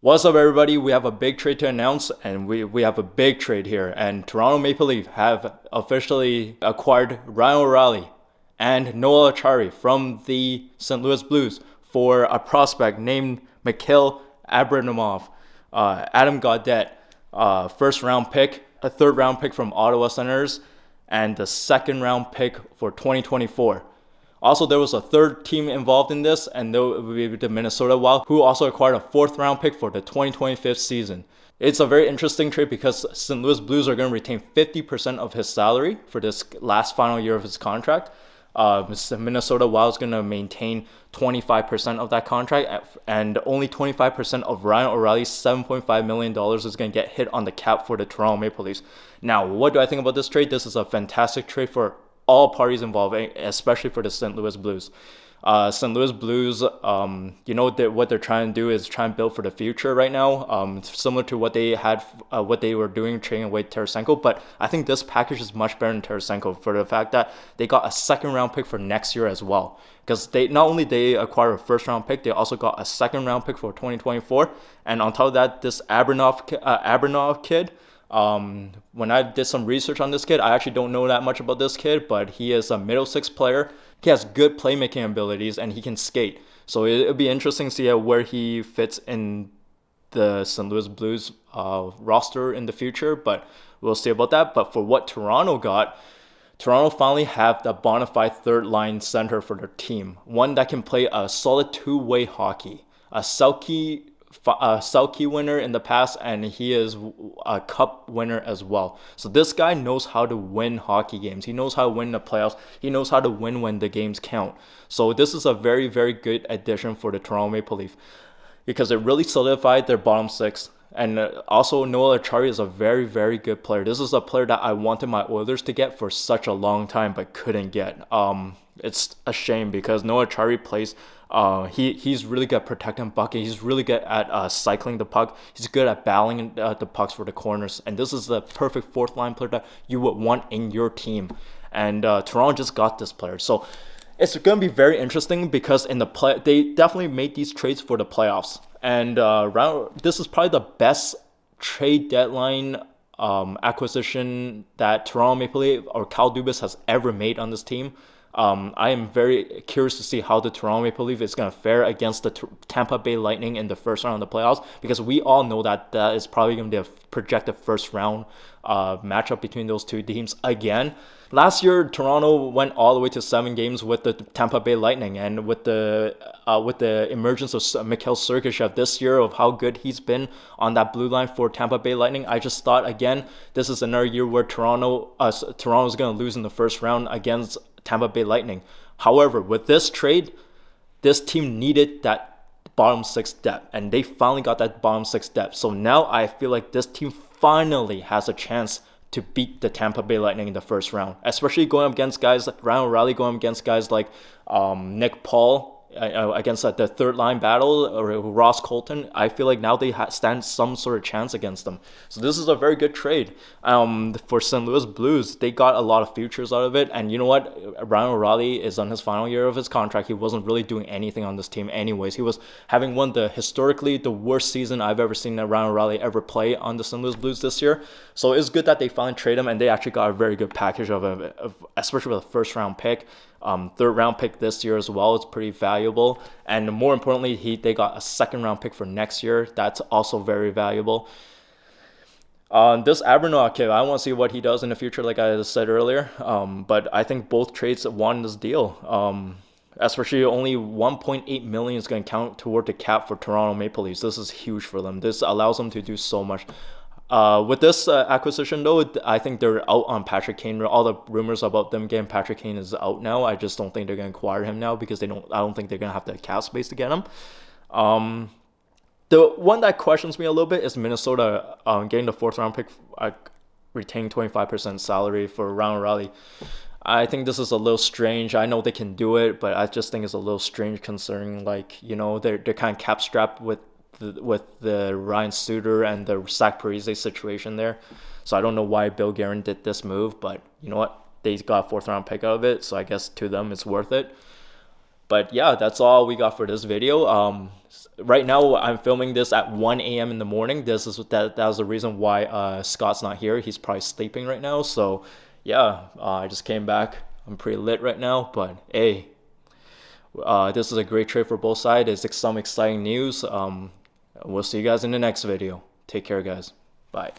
What's up, everybody? We have a big trade to announce, and we have a big trade here. And Toronto Maple Leaf have officially acquired Ryan O'Reilly and Noel Achari from the St. Louis Blues for a prospect named Mikhail Abramov, Adam Gaudette, first round pick, a third round pick from Ottawa Senators, and the second round pick for 2024. Also, there was a third team involved in this, and that would be the Minnesota Wild, who also acquired a fourth round pick for the 2025 season. It's a very interesting trade because St. Louis Blues are going to retain 50% of his salary for this last final year of his contract. Minnesota Wild is going to maintain 25% of that contract, and only 25% of Ryan O'Reilly's $7.5 million is going to get hit on the cap for the Toronto Maple Leafs. Now, what do I think about this trade? This is a fantastic trade for all parties involved, especially for the St. Louis Blues. St. Louis Blues, what they're trying to do is try and build for the future right now, similar to what they had, what they were doing trading away Tarasenko. But I think this package is much better than Tarasenko for the fact that they got a second round pick for next year as well. Because they not only they acquired a first round pick, they also got a second round pick for 2024, and on top of that, this Abramov kid. When I did some research on this kid, I actually don't know that much about this kid, but he is a middle six player. He has good playmaking abilities and he can skate. So it'll be interesting to see where he fits in the St. Louis Blues roster in the future, but we'll see about that. But for what Toronto got, Toronto finally have the bona fide third line center for their team, one that can play a solid two-way hockey. A Selke winner in the past, and he is a cup winner as well. So this guy knows how to win hockey games. He knows how to win the playoffs. He knows how to win when the games count. So this is a very, very good addition for the Toronto Maple Leaf because it really solidified their bottom six. And also, Noel Acciari is a very, very good player. This is a player that I wanted my Oilers to get for such a long time, but couldn't get. It's a shame because Noel Acciari plays. He's really good at protecting puck. He's really good at cycling the puck. He's good at battling the pucks for the corners. And this is the perfect fourth line player that you would want in your team. And Toronto just got this player. So it's going to be very interesting because in the play, they definitely made these trades for the playoffs. And this is probably the best trade deadline acquisition that Toronto Maple Leaf or Kyle Dubas has ever made on this team. I am very curious to see how the Toronto Maple Leaf is going to fare against the Tampa Bay Lightning in the first round of the playoffs, because we all know that that is probably going to be a projected first round matchup between those two teams again. Last year, Toronto went all the way to 7 games with the Tampa Bay Lightning, and with the emergence of Mikhail Sergachev this year, of how good he's been on that blue line for Tampa Bay Lightning, I just thought again this is another year where Toronto's going to lose in the first round against Tampa Bay Lightning. However, with this trade, this team needed that bottom six depth, and they finally got that bottom six depth. So now I feel like this team finally has a chance to beat the Tampa Bay Lightning in the first round, especially going up against guys like Ryan O'Reilly, going up against guys like Nick Paul, against the third line battle, or Ross Colton. I feel like now they stand some sort of chance against them. So this is a very good trade for St. Louis Blues. They got a lot of futures out of it, and you know what? Ryan O'Reilly is on his final year of his contract. He wasn't really doing anything on this team anyways. He was having one of the historically the worst season I've ever seen that Ryan O'Reilly ever play on the St. Louis Blues this year. So it's good that they finally trade him, and they actually got a very good package especially with a first round pick. Third round pick this year as well. It's pretty valuable, and more importantly, they got a second round pick for next year. That's also very valuable. This Abramov kid, I want to see what he does in the future, like I said earlier. But I think both trades won this deal. Especially only 1.8 million is going to count toward the cap for Toronto Maple Leafs. This is huge for them. This allows them to do so much. With this acquisition, though, I think they're out on Patrick Kane. All the rumors about them getting Patrick Kane is out now. I just don't think they're going to acquire him now because I don't think they're going to have the cap space to get him. The one that questions me a little bit is Minnesota getting the fourth round pick, retaining 25% salary for Ryan O'Reilly. I think this is a little strange. I know they can do it, but I just think it's a little strange concerning, they're kind of cap strapped with the Ryan Suter and the Zach Parise situation there. So I don't know why Bill Guerin did this move, but you know what? They got a fourth round pick out of it, so I guess to them it's worth it. But yeah, that's all we got for this video. Right now I'm filming this at 1 a.m. in the morning. That was the reason why Scott's not here. He's probably sleeping right now. So yeah, I just came back. I'm pretty lit right now, but hey, this is a great trade for both sides. It's some exciting news. We'll see you guys in the next video. Take care, guys. Bye.